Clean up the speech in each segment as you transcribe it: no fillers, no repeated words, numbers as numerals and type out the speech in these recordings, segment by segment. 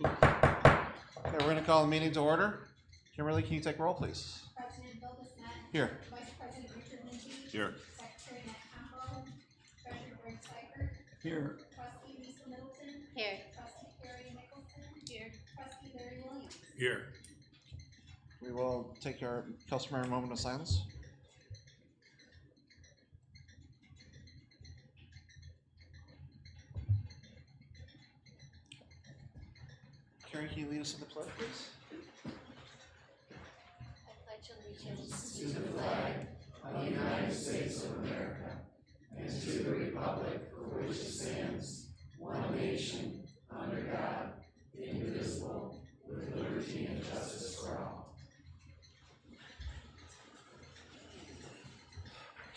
Okay, we're going to call the meeting to order. Kimberly, can you take roll, please? President Bill Bismet. Here. Vice President Richard Lindsay. Here. Secretary Matt Campbell. Treasurer Greg Seifert. Here. Trustee Lisa Middleton. Here. Trustee Carrie Nicholson. Here. Trustee Larry Williams. Here. We will take our customary moment of silence. Carrie, can you lead us in the pledge, please? I pledge allegiance to the flag of the United States of America and to the republic for which it stands, one nation, under God, indivisible, with liberty and justice for all.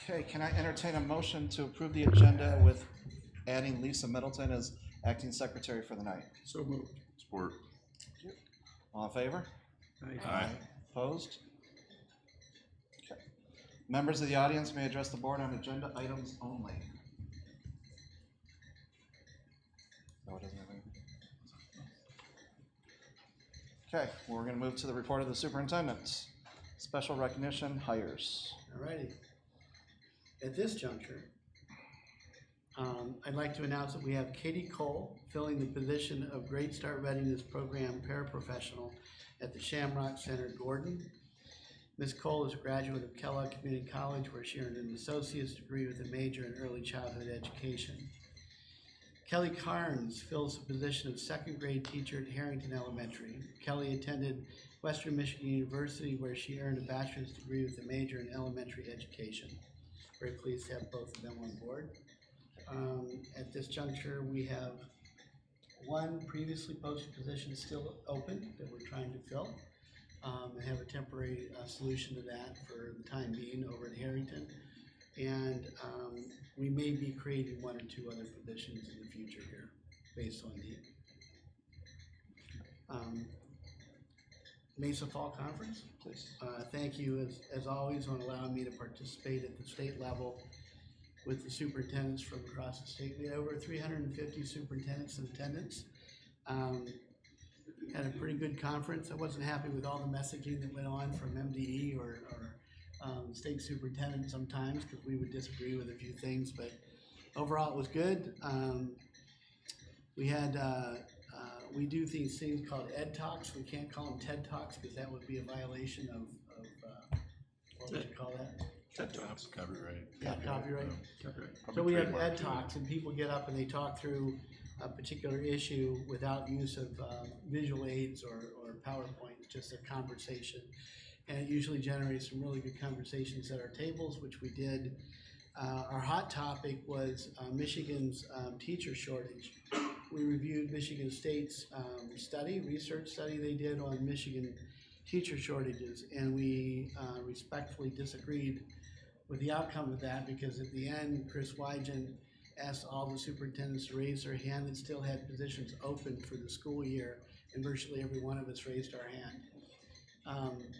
Okay, can I entertain a motion to approve the agenda with adding Lisa Middleton as acting secretary for the night? So moved. Support. All in favor? Aye. Opposed? Okay. Members of the audience may address the board on agenda items only. No, it doesn't have anything. Okay, well, we're going to move to the report of the superintendent. Special recognition hires. All righty. At this juncture, I'd like to announce that we have Katie Cole filling the position of Great Start Readiness Program paraprofessional at the Shamrock Center, Gordon. Ms. Cole is a graduate of Kellogg Community College, where she earned an associate's degree with a major in early childhood education. Kelly Carnes fills the position of second grade teacher at Harrington Elementary. Kelly attended Western Michigan University, where she earned a bachelor's degree with a major in elementary education. Very pleased to have both of them on board. At this juncture, we have one previously posted position still open that we're trying to fill, and have a temporary solution to that for the time being over at Harrington. And we may be creating one or two other positions in the future here based on need. Mesa Fall Conference, Please. thank you as always on allowing me to participate at the state level with the superintendents from across the state. We had over 350 superintendents in attendance. Had a pretty good conference. I wasn't happy with all the messaging that went on from MDE or state superintendent sometimes, because we would disagree with a few things, but overall it was good. We had we do these things called Ed Talks. We can't call them TED Talks because that would be a violation of what would you call that? TED Talks. Copyright. Yeah, copyright. Copyright. So we have Ed Talks, and people get up and they talk through a particular issue without use of visual aids or PowerPoint, just a conversation. And it usually generates some really good conversations at our tables, which we did. Our hot topic was Michigan's teacher shortage. We reviewed Michigan State's research study they did on Michigan teacher shortages, and we respectfully disagreed with the outcome of that, because at the end, Chris Wygen asked all the superintendents to raise their hand that still had positions open for the school year, and virtually every one of us raised our hand.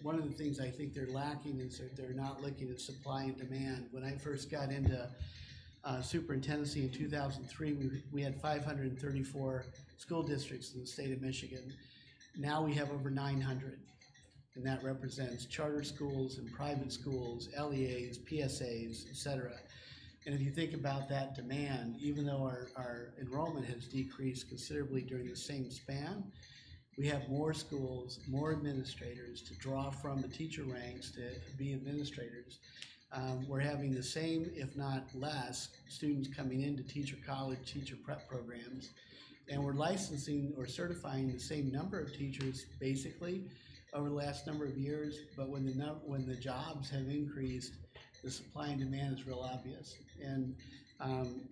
One of the things I think they're lacking is that they're not looking at supply and demand. When I first got into superintendency in 2003, we had 534 school districts in the state of Michigan. Now we have over 900. And that represents charter schools and private schools, LEAs, PSAs, et cetera. And if you think about that demand, even though our enrollment has decreased considerably during the same span, we have more schools, more administrators to draw from the teacher ranks to be administrators. We're having the same, if not less, students coming into teacher college, teacher prep programs. And we're licensing or certifying the same number of teachers, basically, over the last number of years, but when the jobs have increased, the supply and demand is real obvious. And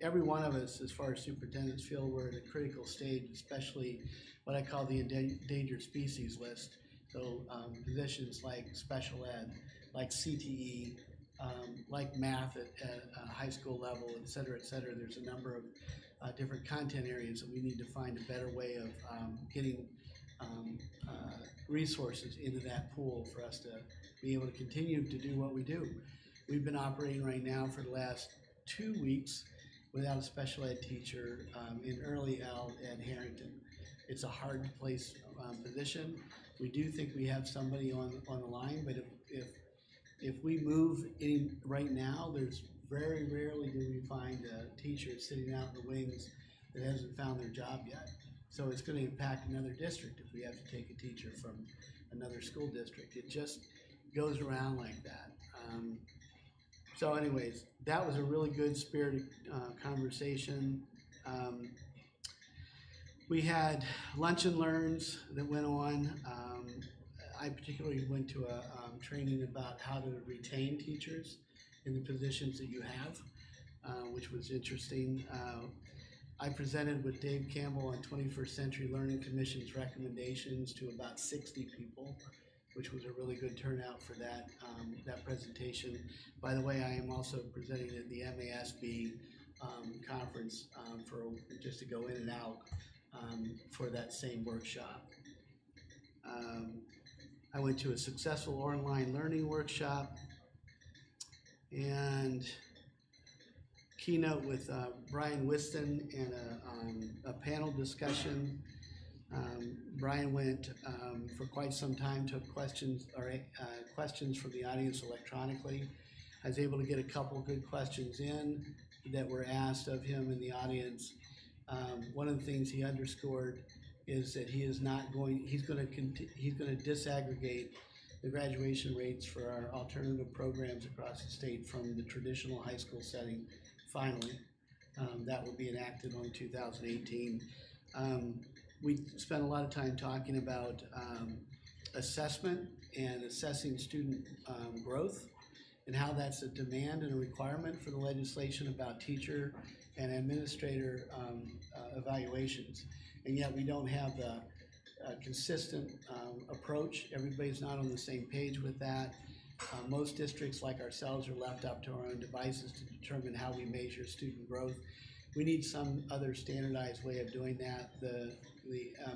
every one of us, as far as superintendents, feel we're at a critical stage, especially what I call the endangered species list. So positions like special ed, like CTE, like math at a high school level, et cetera, et cetera. There's a number of different content areas that we need to find a better way of getting resources into that pool for us to be able to continue to do what we do. We've been operating right now for the last 2 weeks without a special ed teacher in early L at Harrington. it's a hard to place position. We do think we have somebody on the line, but if we move right now, there's very rarely do we find a teacher sitting out in the wings that hasn't found their job yet. So it's going to impact another district if we have to take a teacher from another school district. It just goes around like that. So anyways, that was a really good spirited conversation. We had lunch and learns that went on. I particularly went to a training about how to retain teachers in the positions that you have, which was interesting. I presented with Dave Campbell on 21st Century Learning Commission's recommendations to about 60 people, which was a really good turnout for that presentation. By the way, I am also presenting at the MASB conference just to go in and out for that same workshop. I went to a successful online learning workshop and keynote with Brian Whiston and a panel discussion. Brian went for quite some time, took questions from the audience electronically. I was able to get a couple good questions in that were asked of him in the audience. One of the things he underscored is that he's going to disaggregate the graduation rates for our alternative programs across the state from the traditional high school setting. Finally, that will be enacted on 2018. We spent a lot of time talking about assessment and assessing student growth and how that's a demand and a requirement for the legislation about teacher and administrator evaluations. And yet we don't have the consistent approach. Everybody's not on the same page with that. Most districts like ourselves are left up to our own devices to determine how we measure student growth. We need some other standardized way of doing that. The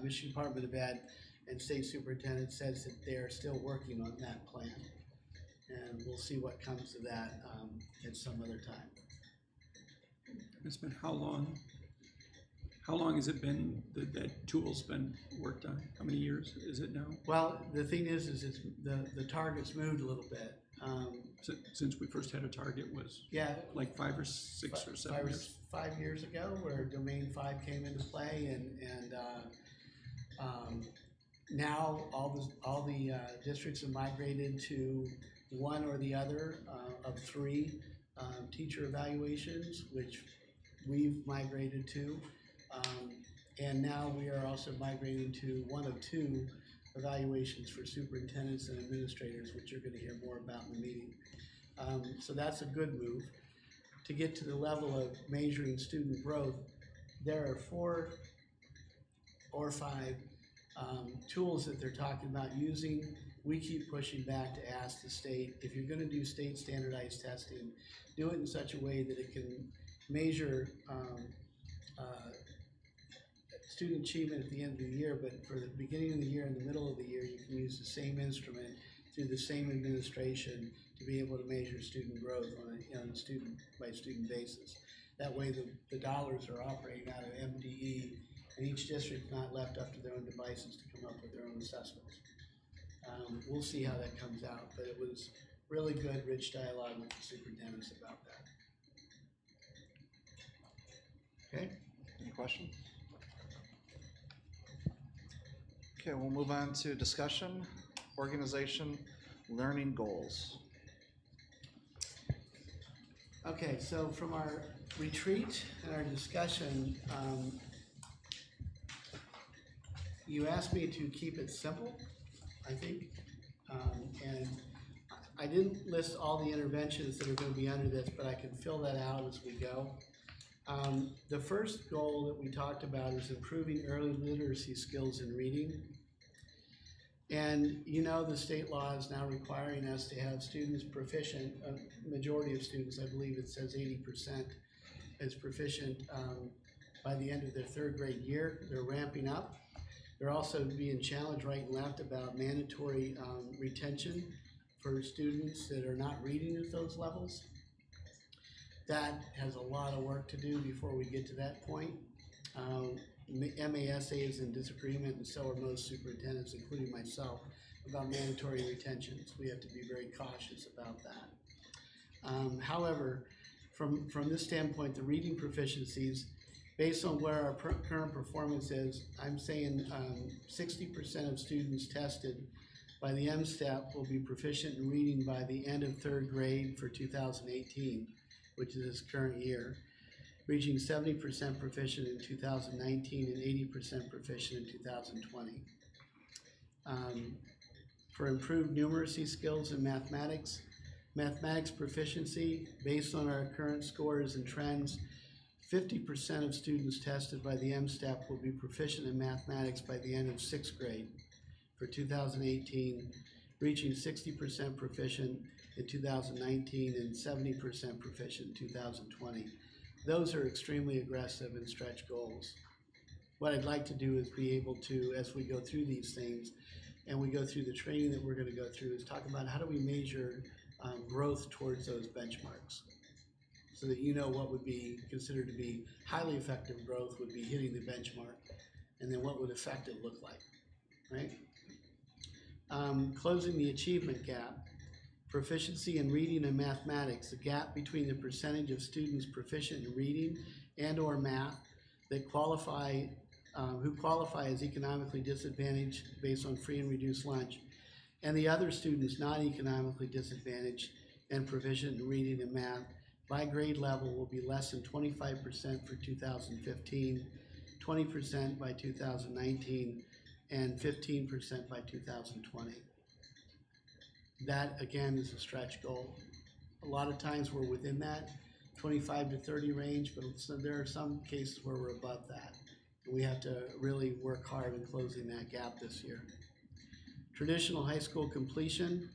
Michigan Department of Ed and State Superintendent says that they're still working on that plan. And we'll see what comes of that at some other time. It's been how long? How long has it been that tool's been worked on? How many years is it now? Well, the thing is it's the target's moved a little bit. Since we first had a target was like 5 or 6 or 7 years. 5 years ago, where Domain 5 came into play, and now all the districts have migrated to one or the other of 3 teacher evaluations, which we've migrated to. And now we are also migrating to 1 of 2 evaluations for superintendents and administrators, which you're going to hear more about in the meeting. So that's a good move. To get to the level of measuring student growth, there are 4 or 5 tools that they're talking about using. We keep pushing back to ask the state, if you're going to do state standardized testing, do it in such a way that it can measure student achievement at the end of the year, but for the beginning of the year and the middle of the year, you can use the same instrument through the same administration to be able to measure student growth on a student by student basis. That way the dollars are operating out of MDE, and each district not left up to their own devices to come up with their own assessments. We'll see how that comes out, but it was really good, rich dialogue with the superintendents about that. Okay? Any questions? Okay, we'll move on to discussion, organization, learning goals. Okay, so from our retreat and our discussion, you asked me to keep it simple, I think, and I didn't list all the interventions that are going to be under this, but I can fill that out as we go. The first goal that we talked about is improving early literacy skills in reading. And you know the state law is now requiring us to have students proficient, a majority of students, I believe it says 80% is proficient by the end of their 3rd grade year. They're ramping up. They're also being challenged right and left about mandatory retention for students that are not reading at those levels. That has a lot of work to do before we get to that point. MASA is in disagreement, and so are most superintendents, including myself, about mandatory retentions. We have to be very cautious about that. However, from this standpoint, the reading proficiencies, based on where our current performance is, I'm saying 60% of students tested by the M-STEP will be proficient in reading by the end of 3rd grade for 2018, which is this current year, reaching 70% proficient in 2019 and 80% proficient in 2020. For improved numeracy skills in mathematics proficiency, based on our current scores and trends, 50% of students tested by the M-STEP will be proficient in mathematics by the end of 6th grade for 2018, reaching 60% proficient in 2019 and 70% proficient in 2020. Those are extremely aggressive and stretch goals. What I'd like to do is be able to, as we go through these things and we go through the training that we're going to go through, is talk about how do we measure growth towards those benchmarks, so that you know what would be considered to be highly effective growth would be hitting the benchmark, and then what would effective look like, right? Closing the achievement gap. Proficiency in reading and mathematics, the gap between the percentage of students proficient in reading and or math that qualify, who qualify as economically disadvantaged based on free and reduced lunch, and the other students not economically disadvantaged and proficient in reading and math by grade level will be less than 25% for 2015, 20% by 2019, and 15% by 2020. That, again, is a stretch goal. A lot of times we're within that 25 to 30 range, but there are some cases where we're above that. And we have to really work hard in closing that gap this year. Traditional high school completion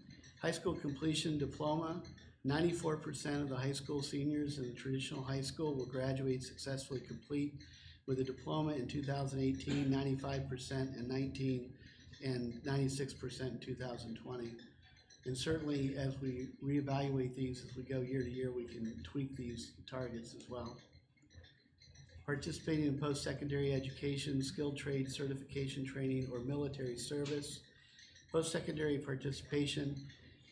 diploma, 94% of the high school seniors in the traditional high school will graduate successfully complete with a diploma in 2018, 95% in 19, and 96% in 2020. And certainly as we reevaluate these as we go year to year, we can tweak these targets as well. Participating in post-secondary education, skilled trade certification training, or military service. Post-secondary participation,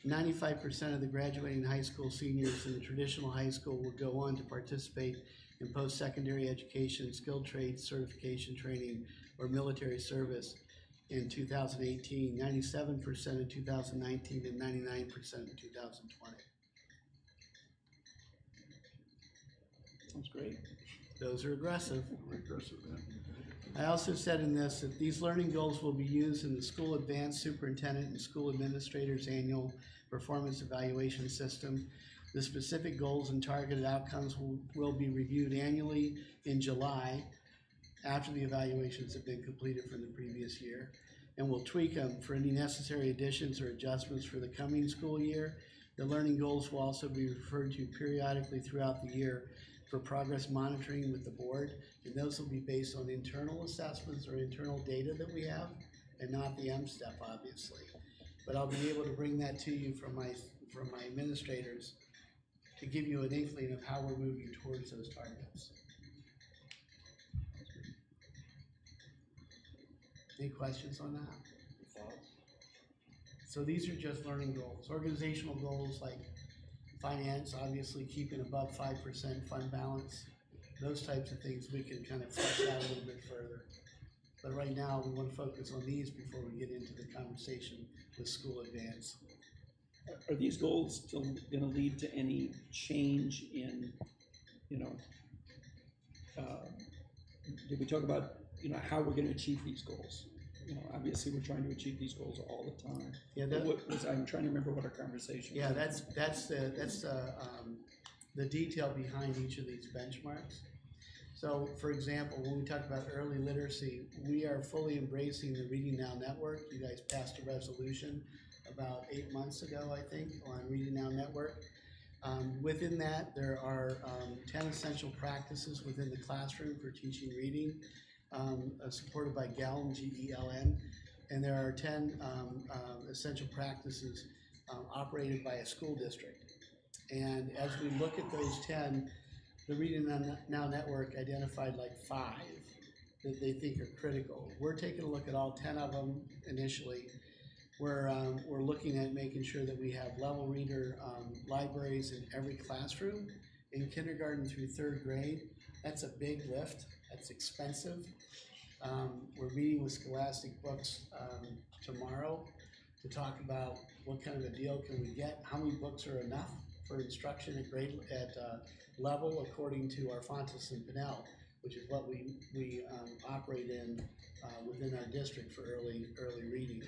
95% of the graduating high school seniors in the traditional high school will go on to participate in post-secondary education, skilled trade certification training, or military service in 2018, 97% in 2019, and 99% in 2020. Sounds great. Those are aggressive. We're aggressive then. I also said in this that these learning goals will be used in the school advanced superintendent and school administrator's annual performance evaluation system. The specific goals and targeted outcomes will be reviewed annually in July after the evaluations have been completed from the previous year, and we'll tweak them for any necessary additions or adjustments for the coming school year. The learning goals will also be referred to periodically throughout the year for progress monitoring with the board, and those will be based on internal assessments or internal data that we have, and not the M-STEP, obviously. But I'll be able to bring that to you from my administrators to give you an inkling of how we're moving towards those targets. Any questions on that? So these are just learning goals. Organizational goals like finance, obviously keeping above 5% fund balance. Those types of things we can kind of flesh out a little bit further. But right now we want to focus on these before we get into the conversation with school advance. Are these goals still going to lead to any change in, did we talk about, how we're going to achieve these goals? Obviously we're trying to achieve these goals all the time. Yeah, I'm trying to remember what our conversation was. Yeah, that's the detail behind each of these benchmarks. So, for example, when we talk about early literacy, we are fully embracing the Reading Now Network. You guys passed a resolution about 8 months ago, I think, on Reading Now Network. Within that, there are 10 essential practices within the classroom for teaching reading, supported by GELN, G-E-L-N, and there are 10 essential practices operated by a school district. And as we look at those 10, the Reading Now Network identified like 5 that they think are critical. We're taking a look at all 10 of them initially. We're looking at making sure that we have level reader libraries in every classroom in kindergarten through 3rd grade. That's a big lift. That's expensive. We're meeting with Scholastic Books tomorrow to talk about what kind of a deal can we get, how many books are enough for instruction at level according to our Fontes and Pinnell, which is what we operate in within our district for early reading.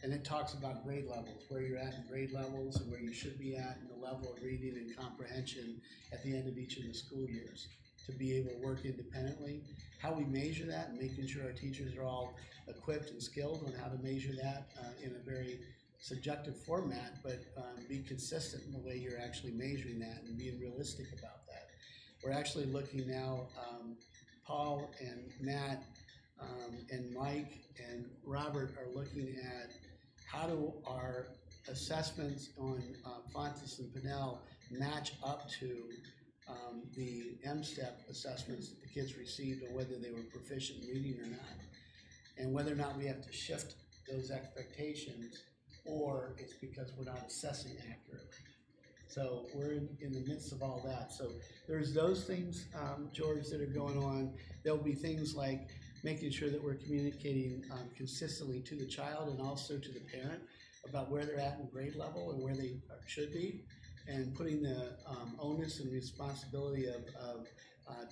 And it talks about grade levels, where you're at in grade levels and where you should be at in the level of reading and comprehension at the end of each of the school years to be able to work independently. How we measure that and making sure our teachers are all equipped and skilled on how to measure that in a very subjective format, but be consistent in the way you're actually measuring that and being realistic about that. We're actually looking now, Paul and Matt and Mike and Robert are looking at how do our assessments on Fontes and Pinnell match up to the M-STEP assessments that the kids received, or whether they were proficient in reading or not, and whether or not we have to shift those expectations, or it's because we're not assessing accurately. So we're in the midst of all that. So there's those things, George, that are going on. There'll be things like making sure that we're communicating consistently to the child and also to the parent about where they're at in grade level and where they should be, and putting the onus and responsibility of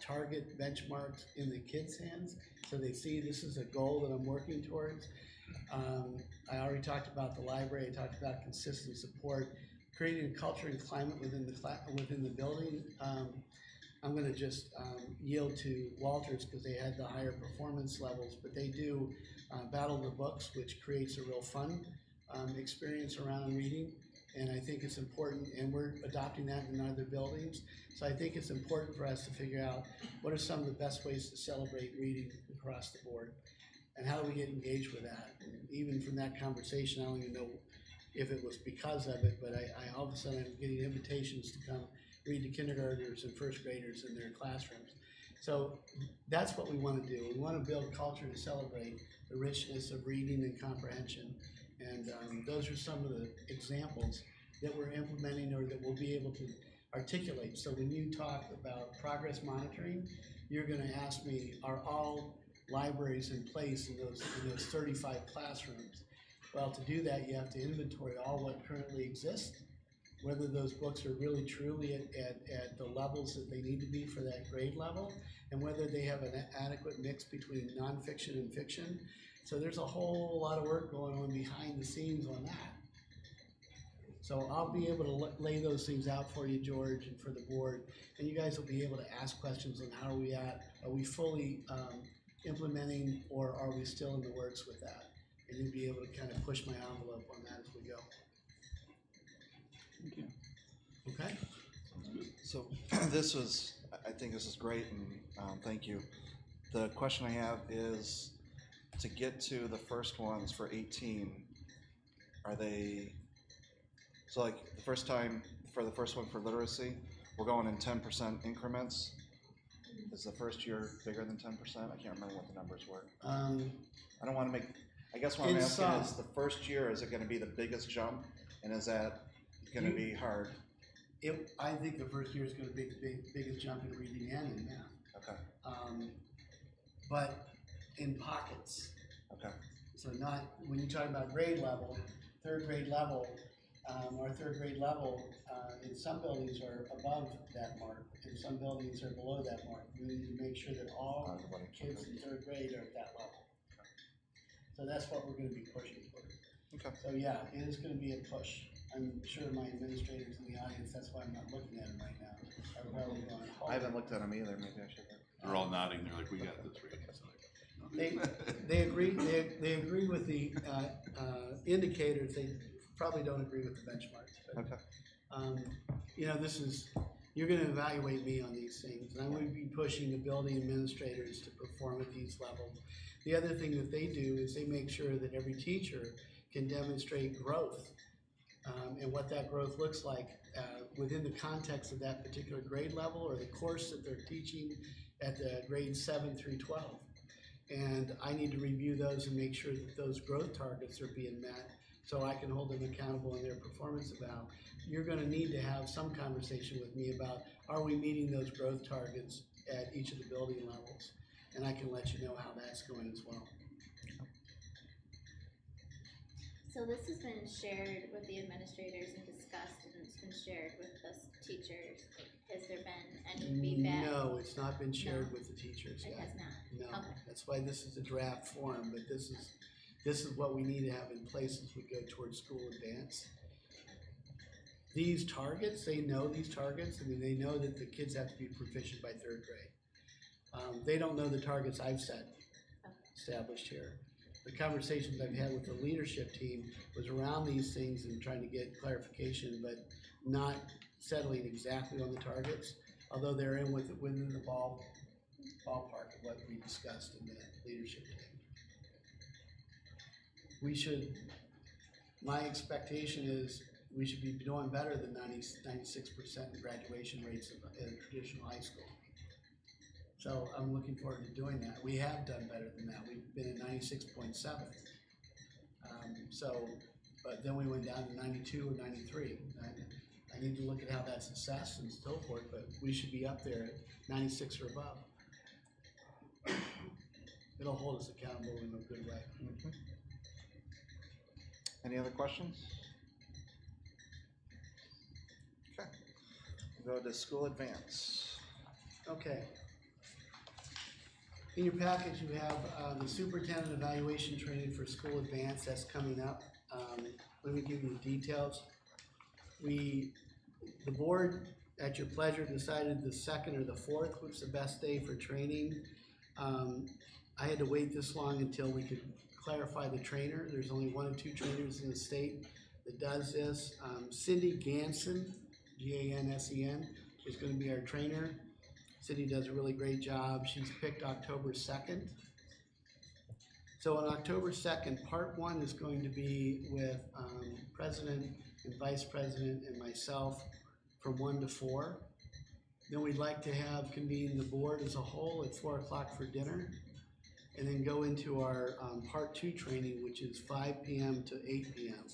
target benchmarks in the kids' hands so they see this is a goal that I'm working towards. I already talked about the library. I talked about consistent support, creating a culture and climate within the building. I'm going to just yield to Walters because they had the higher performance levels, but they do Battle the Books, which creates a real fun experience around reading. And I think it's important, and we're adopting that in other buildings. So I think it's important for us to figure out what are some of the best ways to celebrate reading across the board, and how do we get engaged with that. And even from that conversation, I don't even know if it was because of it, but I all of a sudden I'm getting invitations to come read to kindergartners and 1st graders in their classrooms. So that's what we want to do. We want to build culture to celebrate the richness of reading and comprehension. And those are some of the examples that we're implementing or that we'll be able to articulate. So when you talk about progress monitoring, you're going to ask me, are all libraries in place in those 35 classrooms? Well, to do that, you have to inventory all what currently exists, whether those books are really truly at the levels that they need to be for that grade level, and whether they have an adequate mix between nonfiction and fiction. So there's a whole lot of work going on behind the scenes on that. So I'll be able to lay those things out for you, George, and for the board, and you guys will be able to ask questions on how are we at, are we fully implementing, or are we still in the works with that? And you'll be able to kind of push my envelope on that as we go. Thank you. Okay? So I think this is great, and thank you. The question I have is, to get to the first ones for 18, are they, so like the first one for literacy, we're going in 10% increments. Is the first year bigger than 10%? I can't remember what the numbers were. I don't want to make, I guess what I'm asking is, the first year, is it going to be the biggest jump, and is that going to be hard? I think the first year is going to be the biggest jump in reading and in math. Okay. But in pockets. Okay. So not, when you talk about grade level, 3rd grade level, our 3rd grade level in some buildings are above that mark, and some buildings are below that mark. We need to make sure that all kids in 3rd grade are at that level. So that's what we're going to be pushing for. Okay. So yeah, it is going to be a push. I'm sure my administrators in the audience, that's why I'm not looking at them right now, are probably going, I haven't looked at them either. Maybe I should. They're all nodding. They're like, we got this. They agree. They agree with the indicators. They probably don't agree with the benchmarks. But, Okay. you know, you're going to evaluate me on these things, and I'm going to be pushing the building administrators to perform at these levels. The other thing that they do is they make sure that every teacher can demonstrate growth, and what that growth looks like within the context of that particular grade level or the course that they're teaching at the grades 7 through 12. And I need to review those and make sure that those growth targets are being met, so I can hold them accountable in their performance eval. You're gonna need to have some conversation with me about, are we meeting those growth targets at each of the building levels? And I can let you know how that's going as well. So this has been shared with the administrators and discussed, and it's been shared with the teachers. Has there been any feedback? No, it's not been shared No. with the teachers It yet. has not. No, Okay. that's why this is a draft form, but this is what we need to have in place as we go towards school advance. These targets, they know these targets. I mean, they know that the kids have to be proficient by 3rd grade. They don't know the targets I've set, established here. The conversations I've had with the leadership team was around these things and trying to get clarification, but not settling exactly on the targets, although they're within the ballpark of what we discussed in the leadership team. My expectation is we should be doing better than 96% in graduation rates in traditional high school. So I'm looking forward to doing that. We have done better than that. We've been at 96.7. But then we went down to 92 or 93. I need to look at how that's assessed and so forth, but we should be up there at 96 or above. It'll hold us accountable in a good way. Mm-hmm. Any other questions? Okay, we'll go to school advance. Okay. In your package, you have the superintendent evaluation training for school advance that's coming up. Let me give you the details. The board, at your pleasure, decided the 2nd or the 4th was the best day for training. I had to wait this long until we could clarify the trainer. There's only 1 or 2 trainers in the state that does this. Cindy Gansen, Gansen, is going to be our trainer. Cindy does a really great job. She's picked October 2nd. So on October 2nd, part 1 is going to be with president and vice president and myself from 1 to 4. Then we'd like to have convene the board as a whole at 4 o'clock for dinner, and then go into our part 2 training, which is 5 p.m. to 8 p.m.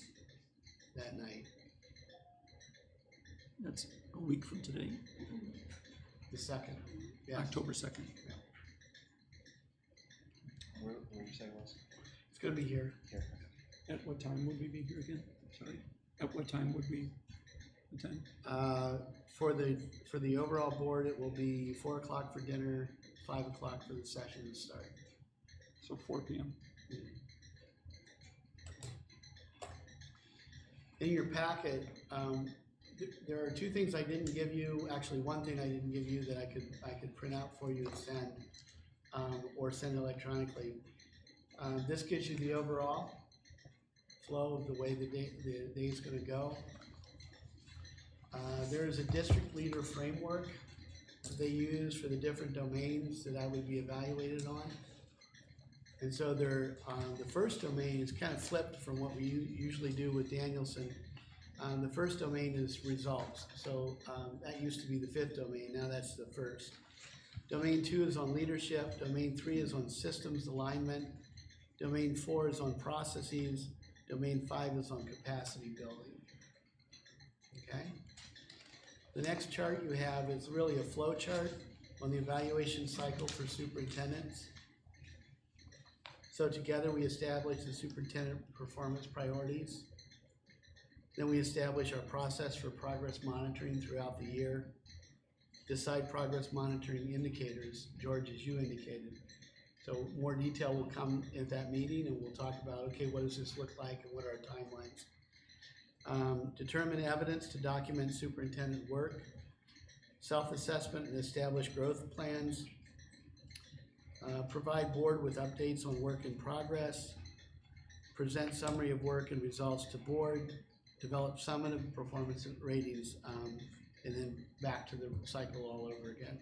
that night. That's a week from today, The 2nd. Yes. October 2nd. Where did you say it was? It's going to be here. Here. At what time would we be here again? Sorry. At what time would we attend? For the overall board, it will be 4 o'clock for dinner, 5 o'clock for the session to start. So 4 p.m. In your packet, there are 2 things I didn't give you. Actually, 1 thing I didn't give you that I could print out for you and send, or send electronically. This gives you the overall flow of the way the day is going to go. There is a district leader framework that they use for the different domains that I would be evaluated on. And so the first domain is kind of flipped from what we usually do with Danielson. The first domain is results. So that used to be the 5th domain, now that's the 1st. Domain 2 is on leadership. Domain 3 is on systems alignment. Domain 4 is on processes. Domain 5 is on capacity building. Okay? The next chart you have is really a flow chart on the evaluation cycle for superintendents. So together we establish the superintendent performance priorities. Then we establish our process for progress monitoring throughout the year. Decide progress monitoring indicators, George, as you indicated. So more detail will come at that meeting, and we'll talk about, okay, what does this look like and what are our timelines? Determine evidence to document superintendent work. Self-assessment and establish growth plans. Provide board with updates on work in progress. Present summary of work and results to board. Develop summative performance ratings, and then back to the cycle all over again.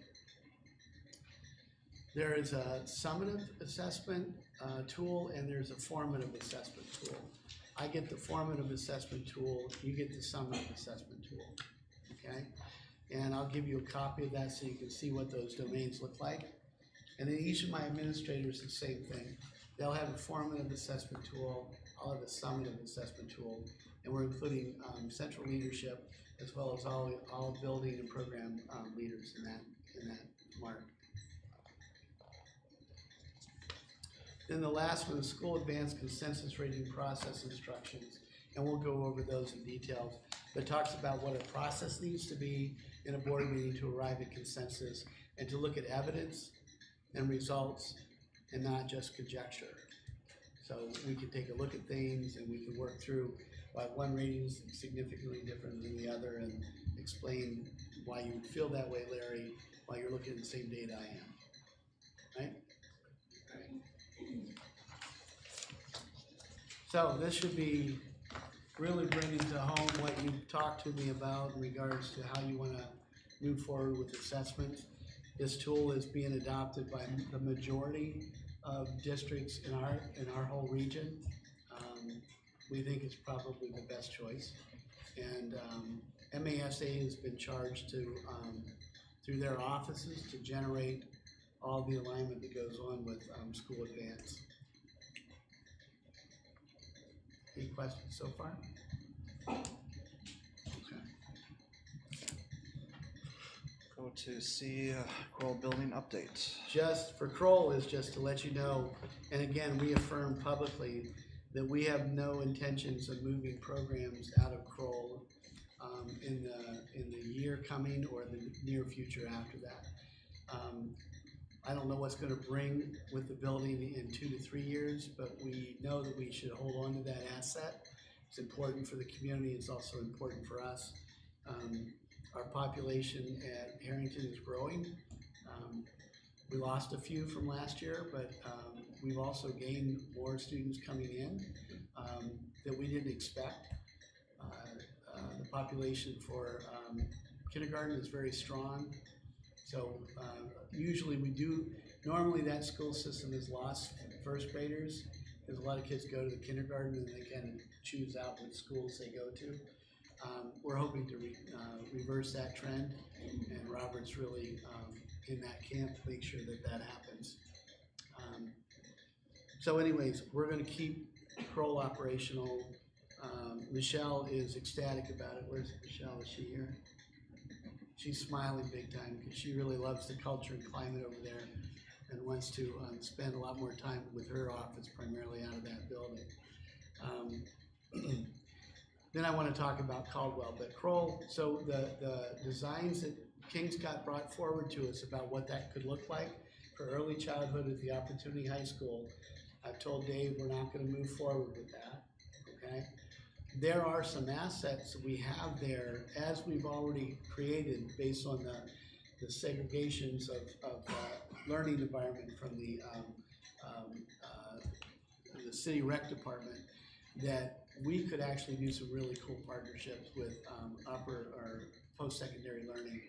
There is a summative assessment tool, and there's a formative assessment tool. I get the formative assessment tool, you get the summative assessment tool, okay? And I'll give you a copy of that so you can see what those domains look like. And then each of my administrators, the same thing. They'll have a formative assessment tool, I'll have a summative assessment tool, and we're including central leadership as well as all building and program leaders in that mark. Then the last one is school advanced consensus rating process instructions, and we'll go over those in detail. But it talks about what a process needs to be in a board meeting to arrive at consensus and to look at evidence and results and not just conjecture. So we can take a look at things and we can work through why one rating is significantly different than the other and explain why you feel that way, Larry, while you're looking at the same data I am, right? So this should be really bringing to home what you've talked to me about in regards to how you want to move forward with assessment. This tool is being adopted by the majority of districts in our whole region. We think it's probably the best choice. And MASA has been charged to, through their offices, to generate all the alignment that goes on with School Advance. Any questions so far? Okay. Go to see Kroll Building update. Just for Kroll is just to let you know, and again, we affirm publicly that we have no intentions of moving programs out of Kroll in the year coming or the near future after that. I don't know what's going to bring with the building in 2 to 3 years, but we know that we should hold on to that asset. It's important for the community. It's also important for us. Our population at Harrington is growing. We lost a few from last year, but we've also gained more students coming in that we didn't expect. The population for kindergarten is very strong. So usually normally that school system has lost first graders because a lot of kids go to the kindergarten and they can choose out which schools they go to. We're hoping to reverse that trend, and Robert's really in that camp to make sure that happens. So anyways, we're going to keep Kroll operational. Michelle is ecstatic about it. Where's Michelle? Is she here? She's smiling big time because she really loves the culture and climate over there and wants to spend a lot more time with her office primarily out of that building. Then I want to talk about Caldwell, but Kroll, so the designs that Kingscott brought forward to us about what that could look like for early childhood at the Opportunity High School, I've told Dave we're not going to move forward with that, okay? There are some assets that we have there as we've already created based on the segregations of learning environment from the city rec department, that we could actually do some really cool partnerships with upper or post-secondary learning,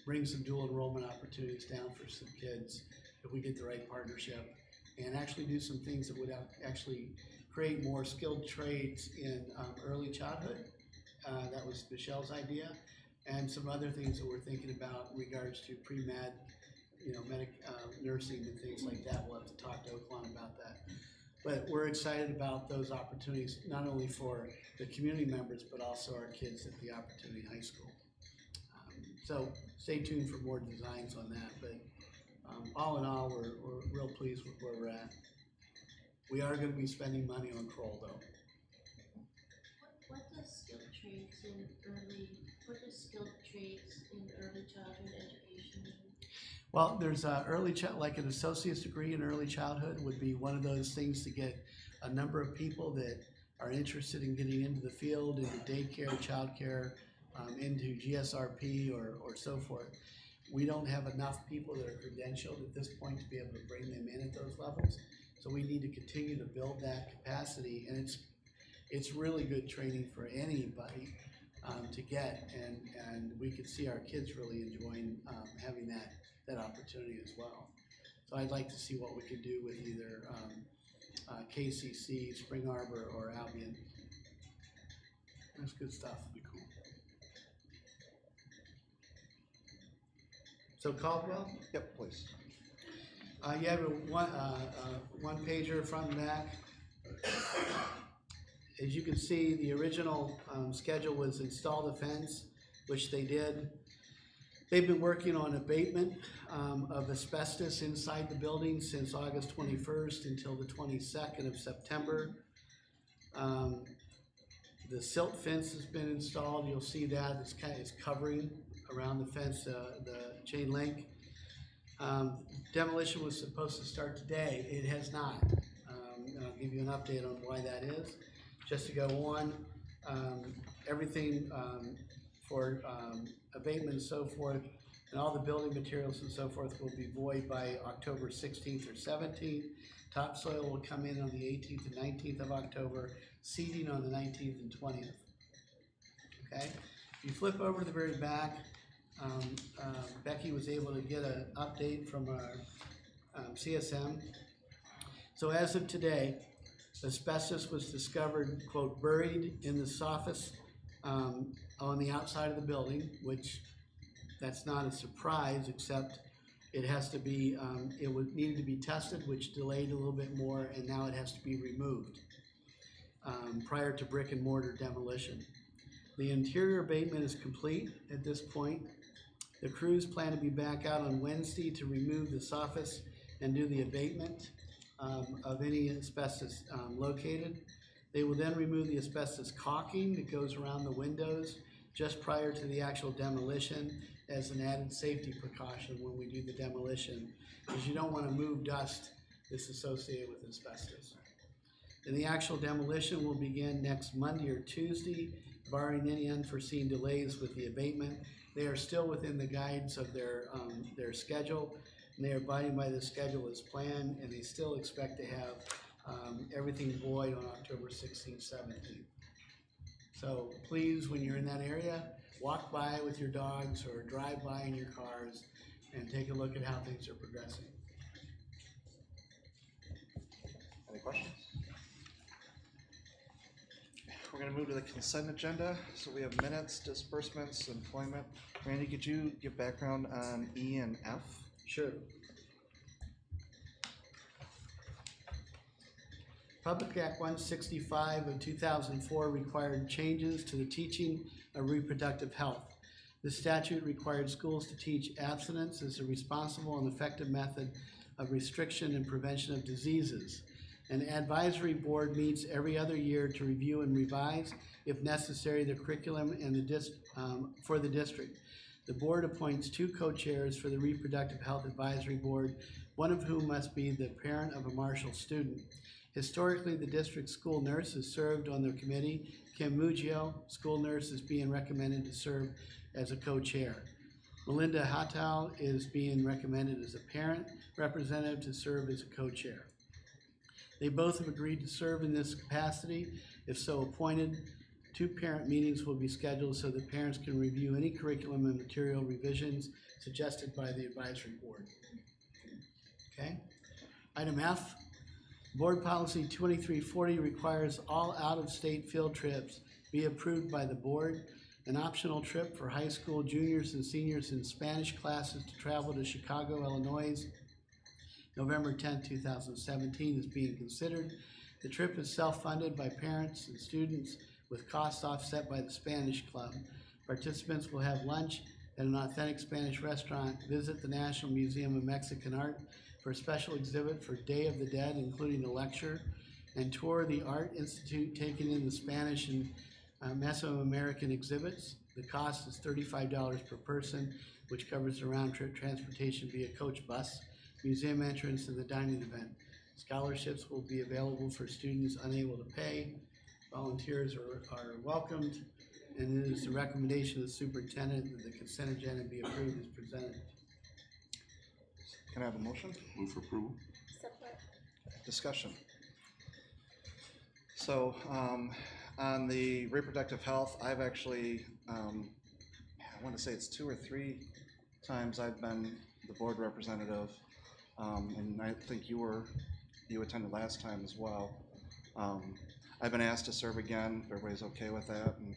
bring some dual enrollment opportunities down for some kids if we get the right partnership, and actually do some things that would actually create more skilled trades in early childhood. That was Michelle's idea, and some other things that we're thinking about in regards to pre-med, nursing and things like that. We'll have to talk to Oakland about that. But we're excited about those opportunities, not only for the community members, but also our kids at the Opportunity High School. So stay tuned for more designs on that. But all in all, we're real pleased with where we're at. We are going to be spending money on Kroll, though. What does skilled trades in early childhood education mean? Well, there's like an associate's degree in early childhood would be one of those things to get a number of people that are interested in getting into the field, into daycare, childcare, into GSRP or so forth. We don't have enough people that are credentialed at this point to be able to bring them in at those levels. So we need to continue to build that capacity, and it's really good training for anybody to get, and we could see our kids really enjoying having that opportunity as well. So I'd like to see what we could do with either KCC, Spring Arbor, or Albion. That's good stuff. Be cool. So Caldwell? Yep, please. You have a one pager front and back. As you can see, the original schedule was install the fence, which they did. They've been working on abatement of asbestos inside the building since August 21st until the 22nd of September. The silt fence has been installed. You'll see that it's covering around the fence, the chain link. Demolition was supposed to start today. It has not. I'll give you an update on why that is. Just to go on, everything for abatement and so forth, and all the building materials and so forth will be void by October 16th or 17th. Topsoil will come in on the 18th and 19th of October, seeding on the 19th and 20th. Okay? If you flip over to the very back, Becky was able to get an update from our CSM. So as of today, asbestos was discovered, quote, buried in the soffits on the outside of the building, which that's not a surprise, except it has to be, it would need to be tested, which delayed a little bit more, and now it has to be removed prior to brick and mortar demolition. The interior abatement is complete at this point. The crews plan to be back out on Wednesday to remove the soffits and do the abatement of any asbestos located. They will then remove the asbestos caulking that goes around the windows just prior to the actual demolition as an added safety precaution when we do the demolition, because you don't want to move dust that's associated with asbestos. And the actual demolition will begin next Monday or Tuesday, barring any unforeseen delays with the abatement. They are still within the guides of their schedule, and they are abiding by the schedule as planned, and they still expect to have everything void on October 16th, 17th. So please, when you're in that area, walk by with your dogs or drive by in your cars and take a look at how things are progressing. Any questions? We're gonna move to the consent agenda. So we have minutes, disbursements, employment. Randy, could you give background on E and F? Sure. Public Act 165 of 2004 required changes to the teaching of reproductive health. The statute required schools to teach abstinence as a responsible and effective method of restriction and prevention of diseases. An advisory board meets every other year to review and revise, if necessary, the curriculum and for the district. The board appoints 2 co-chairs for the Reproductive Health Advisory Board, one of whom must be the parent of a Marshall student. Historically, the district school nurse has served on the committee. Kim Muggio, school nurse, is being recommended to serve as a co-chair. Melinda Hattal is being recommended as a parent representative to serve as a co-chair. They both have agreed to serve in this capacity. If so appointed, 2 parent meetings will be scheduled so that parents can review any curriculum and material revisions suggested by the advisory board. Okay. Item F, Board Policy 2340 requires all out-of-state field trips be approved by the board. An optional trip for high school juniors and seniors in Spanish classes to travel to Chicago, Illinois, November 10, 2017 is being considered. The trip is self-funded by parents and students with costs offset by the Spanish Club. Participants will have lunch at an authentic Spanish restaurant, visit the National Museum of Mexican Art for a special exhibit for Day of the Dead, including a lecture, and tour the Art Institute, taking in the Spanish and Mesoamerican exhibits. The cost is $35 per person, which covers the round-trip transportation via coach bus, museum entrance, and the dining event. Scholarships will be available for students unable to pay. Volunteers are welcomed, and it is the recommendation of the superintendent that the consent agenda be approved as presented. Can I have a motion? Move for approval. Support. Discussion. So, on the reproductive health, I've actually, I want to say it's 2 or 3 times I've been the board representative, and I think you attended last time as well. I've been asked to serve again, if everybody's okay with that, and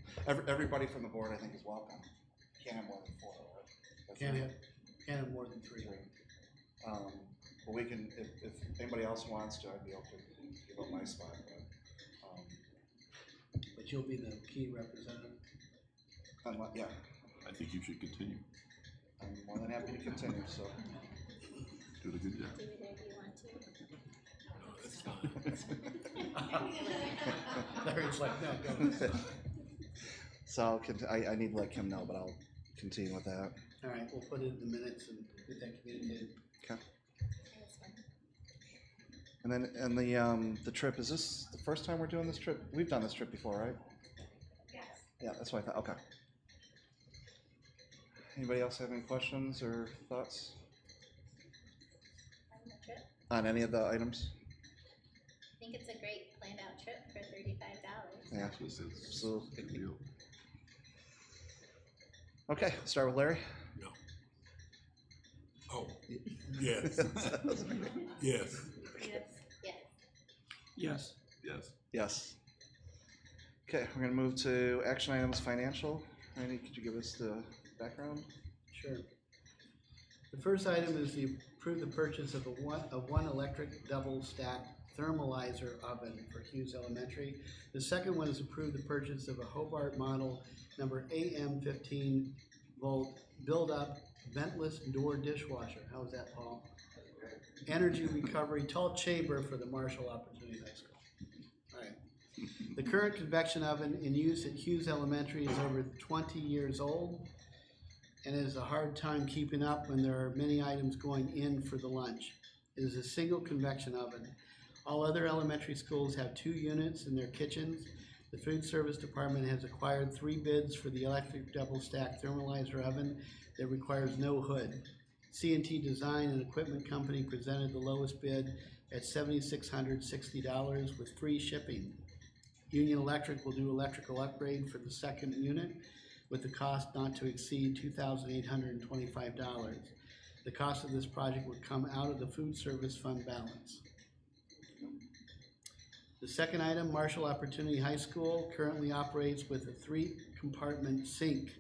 everybody from the board I think is welcome. Can't have more than 4, right? Can't have more than 3. but we can, if anybody else wants to, I'd be able to give up my spot, But you'll be the key representative. yeah, I think you should continue. I'm more than happy to continue, so. Do a good job. Do whatever you want to. Larry's like, no, go. So I need to let Kim know, but I'll continue with that. All right, we'll put it in the minutes and get that communicated. Okay. That's fine. And then, and the trip, is this the first time we're doing this trip? We've done this trip before, right? Yes. Yeah, that's what I thought, okay. Anybody else have any questions or thoughts On the trip, on any of the items? I think it's a great planned out trip for $35. Yeah, This is so, a good deal. okay, start with Larry. No. Oh, yes, yes. Yes. Yes. Yes. Yes. Yes. Okay, we're gonna move to action items financial. Randy, could you give us the background? Sure. The first item is to approve the purchase of one electric double stack thermalizer oven for Hughes Elementary. The second one is approve the purchase of a Hobart model number AM 15 volt build up ventless door dishwasher. How was that, Paul? Energy recovery tall chamber for the Marshall Opportunity High School. All right. The current convection oven in use at Hughes Elementary is over 20 years old and it is a hard time keeping up when there are many items going in for the lunch. It is a single convection oven. All other elementary schools have 2 units in their kitchens. The food service department has acquired 3 bids for the electric double stack thermalizer oven that requires no hood. C&T Design and Equipment Company presented the lowest bid at $7,660 with free shipping. Union Electric will do electrical upgrade for the second unit with the cost not to exceed $2,825. The cost of this project would come out of the food service fund balance. The second item, Marshall Opportunity High School currently operates with a 3-compartment sink.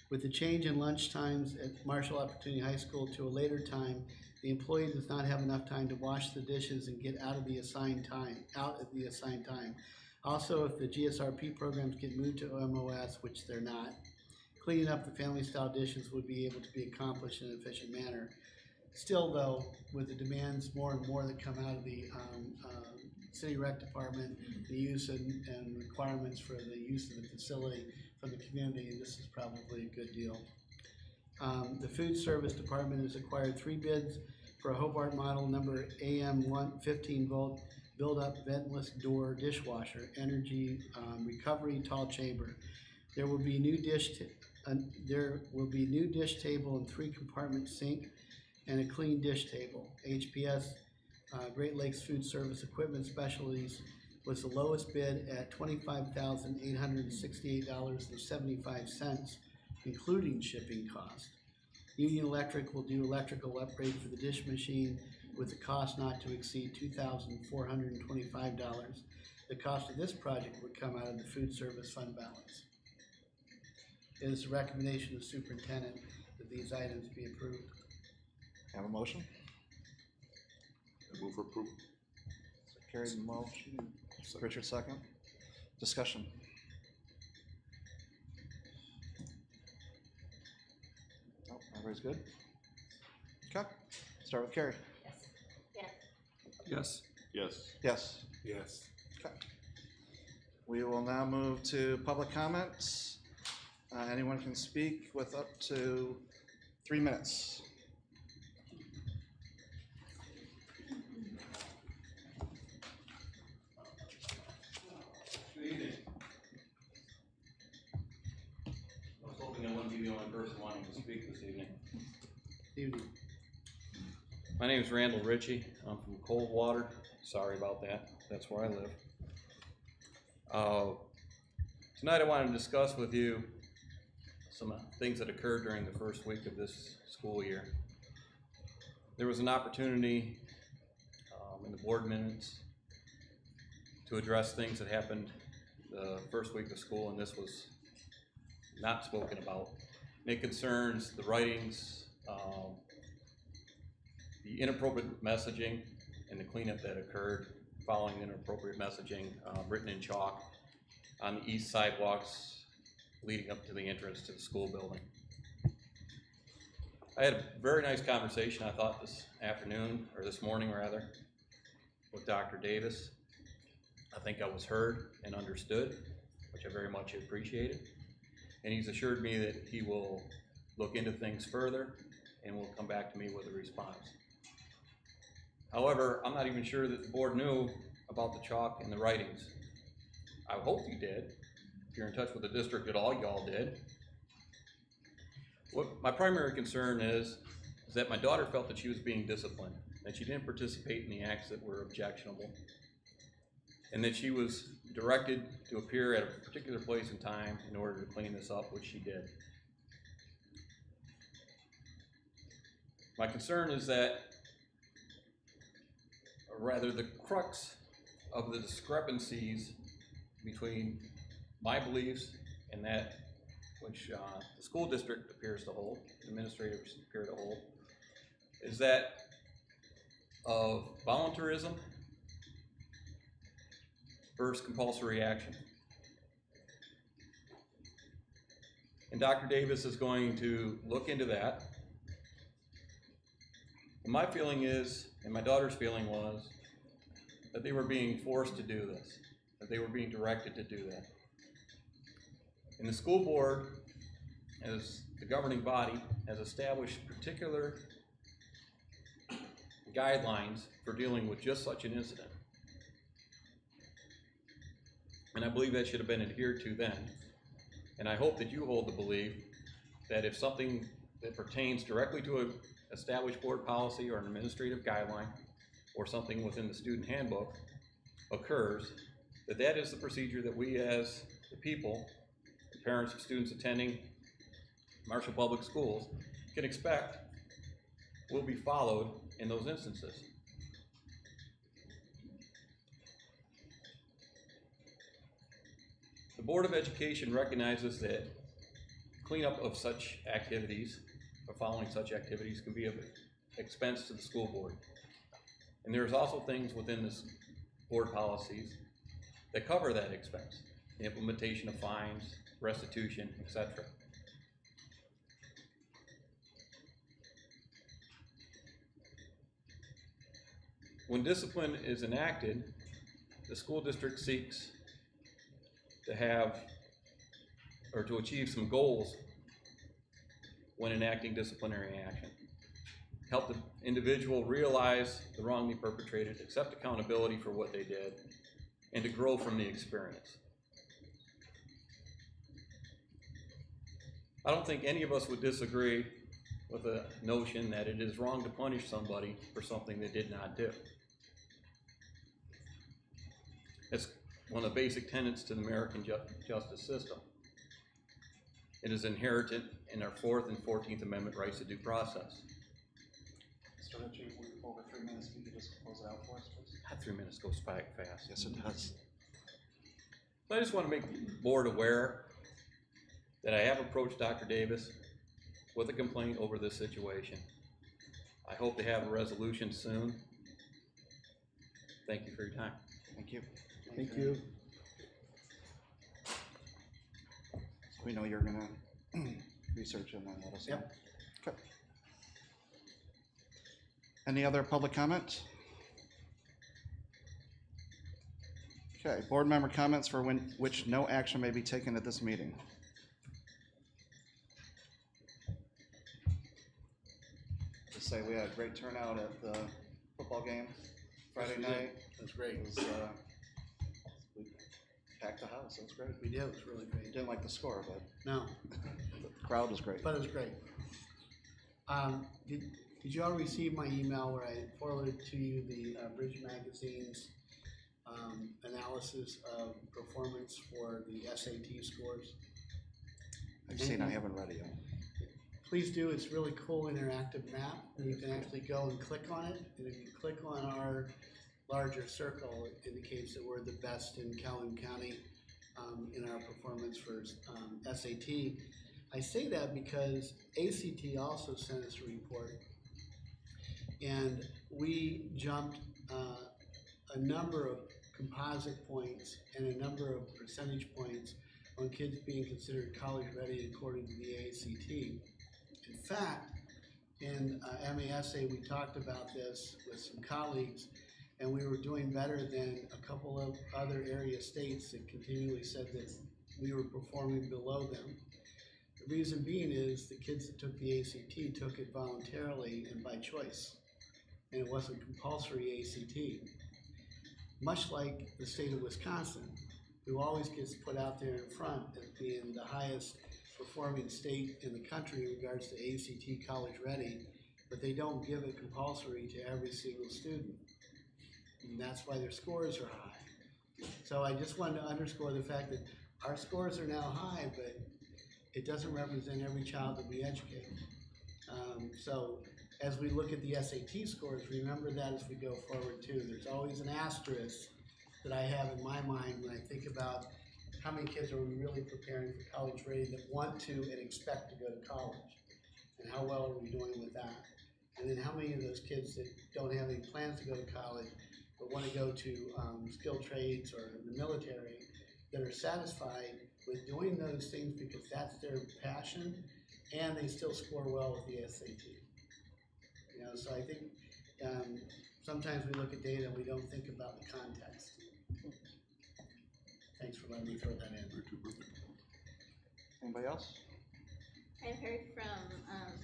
With the change in lunch times at Marshall Opportunity High School to a later time, the employee does not have enough time to wash the dishes and get out at the assigned time. Also, if the GSRP programs get moved to MOS, which they're not, cleaning up the family-style dishes would be able to be accomplished in an efficient manner. Still, though, with the demands more and more that come out of the City Rec Department, the use and requirements for the use of the facility from the community, this is probably a good deal. The Food Service Department has acquired 3 bids for a Hobart model number AM 15 volt build-up ventless door dishwasher, energy recovery tall chamber. There will be new dish table and 3-compartment sink and a clean dish table. HPS Great Lakes Food Service Equipment Specialties was the lowest bid at $25,868.75, including shipping cost. Union Electric will do electrical upgrade for the dish machine with the cost not to exceed $2,425. The cost of this project would come out of the food service fund balance. It is a recommendation of the superintendent that these items be approved. Have a motion? I move for approval. Carried the motion. Richard second. Discussion. Oh, everybody's good? Okay, start with Carrie. Yes. Yes. Yes. Yes. Yes. Okay. We will now move to public comments. Anyone can speak with up to 3 minutes. Good evening. I was hoping I wouldn't be the only person wanting to speak this evening. Evening. My name is Randall Ritchie. I'm from Coldwater. Sorry about that. That's where I live. Tonight I wanted to discuss with you some things that occurred during the first week of this school year. There was an opportunity in the board minutes to address things that happened the first week of school, and this was not spoken about. And it concerns the writings, the the inappropriate messaging and the cleanup that occurred following the inappropriate messaging written in chalk on the east sidewalks leading up to the entrance to the school building. I had a very nice conversation, I thought, this afternoon, or this morning rather, with Dr. Davis. I think I was heard and understood, which I very much appreciated. And he's assured me that he will look into things further and will come back to me with a response. However, I'm not even sure that the board knew about the chalk and the writings. I hope you did. If you're in touch with the district at all, y'all did. What my primary concern is that my daughter felt that she was being disciplined, that she didn't participate in the acts that were objectionable, and that she was directed to appear at a particular place and time in order to clean this up, which she did. My concern is that, or rather the crux of the discrepancies between my beliefs and that which the school district appears to hold, administrators appear to hold, is that of voluntarism versus compulsory action. And Dr. Davis is going to look into that. And my feeling is, and my daughter's feeling was, that they were being forced to do this, that they were being directed to do that. And the school board, as the governing body, has established particular guidelines for dealing with just such an incident. And I believe that should have been adhered to then. And I hope that you hold the belief that if something that pertains directly to an established board policy or an administrative guideline or something within the student handbook occurs, that that is the procedure that we as the people, the parents of students attending Marshall Public Schools, can expect will be followed in those instances. The Board of Education recognizes that cleanup of such activities, or following such activities, can be of expense to the school board. And there's also things within this board policies that cover that expense, the implementation of fines, restitution, etc. When discipline is enacted, the school district seeks to have, or to achieve some goals when enacting disciplinary action. Help the individual realize the wrong they perpetrated, accept accountability for what they did, and to grow from the experience. I don't think any of us would disagree with the notion that it is wrong to punish somebody for something they did not do. It's one of the basic tenets to the American justice system. It is inherent in our 4th and 14th Amendment rights to due process. Mr. Ritchie, we're over 3 minutes. If you could just close it out for us, please. That 3 minutes goes by fast. Yes, it does. So I just want to make the board aware that I have approached Dr. Davis with a complaint over this situation. I hope to have a resolution soon. Thank you for your time. Thank you. Thank you. We know you're gonna research and then let us know. Yep. Okay. Any other public comment? Okay, board member comments for which no action may be taken at this meeting. Just say we had a great turnout at the football game Friday night. That's great. It was, we packed the house. It was great. We did, it was really great. Didn't like the score, but No, the crowd was great. but it was great. Did you all receive my email where I forwarded to you the Bridge Magazine's analysis of performance for the SAT scores? I've seen, I haven't read it yet. Please do, it's really cool interactive map, and you can actually go and click on it, and if you click on our larger circle, it indicates that we're the best in Calhoun County in our performance for SAT. I say that because ACT also sent us a report, And we jumped a number of composite points and a number of percentage points on kids being considered college ready according to the ACT. In fact, in MASA, we talked about this with some colleagues, and we were doing better than a couple of other area states that continually said that we were performing below them. The reason being is the kids that took the ACT took it voluntarily and by choice, and it wasn't compulsory ACT. Much like the state of Wisconsin, who always gets put out there in front as being the highest performing state in the country in regards to ACT college ready, but they don't give it compulsory to every single student. And that's why their scores are high. So I just wanted to underscore the fact that our scores are now high, but it doesn't represent every child that we educate. So as we look at the SAT scores, remember that as we go forward too. There's always an asterisk that I have in my mind when I think about how many kids are we really preparing for college ready that want to and expect to go to college, and how well are we doing with that? And then how many of those kids that don't have any plans to go to college but want to go to skilled trades or the military that are satisfied with doing those things because that's their passion and they still score well with the SAT. You know, so I think sometimes we look at data and we don't think about the context. Thanks for letting me throw that in. Anybody else? I've heard from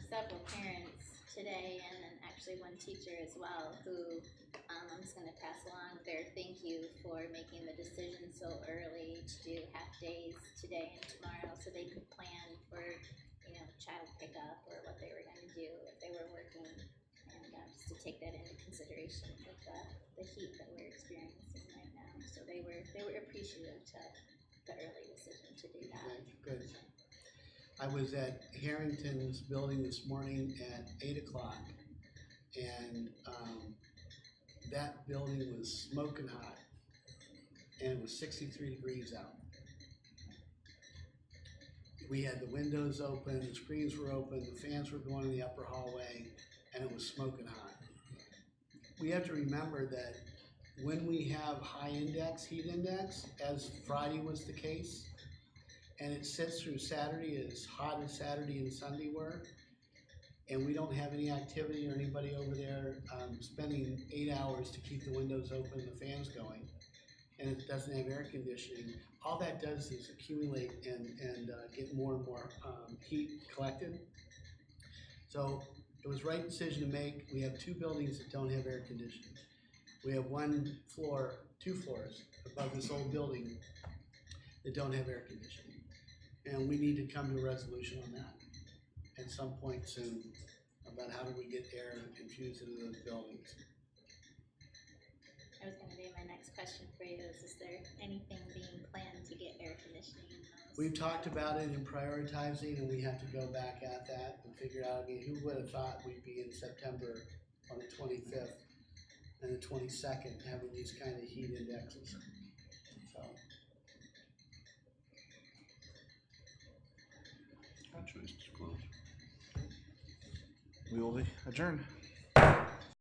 several parents today, and then actually one teacher as well, who I'm just going to pass along their thank you for making the decision so early to do half days today and tomorrow, so they could plan for, you know, child pickup or what they were going to do if they were working, and just to take that into consideration with the heat that we're experiencing right now. So they were appreciative to the early decision to do that. Okay, good. I was at Harrington's building this morning at 8 o'clock, and that building was smoking hot, and it was 63 degrees out. We had the windows open, the screens were open, the fans were going in the upper hallway, and it was smoking hot. We have to remember that when we have high index, heat index, as Friday was the case, and it sits through Saturday as hot as Saturday and Sunday were, and we don't have any activity or anybody over there spending 8 hours to keep the windows open and the fans going, and it doesn't have air conditioning, all that does is accumulate and get more and more heat collected. So it was the right decision to make. We have two buildings that don't have air conditioning. We have one floor, two floors above this old building that don't have air conditioning. And we need to come to a resolution on that at some point soon about how do we get air infused into those buildings. That was going to be my next question for you. Is there anything being planned to get air conditioning in those? We've talked about it in prioritizing, and we have to go back at that and figure out, I mean, who would have thought we'd be in September on the 25th and the 22nd having these kind of heat indexes. So. Choice to close. We will be adjourned.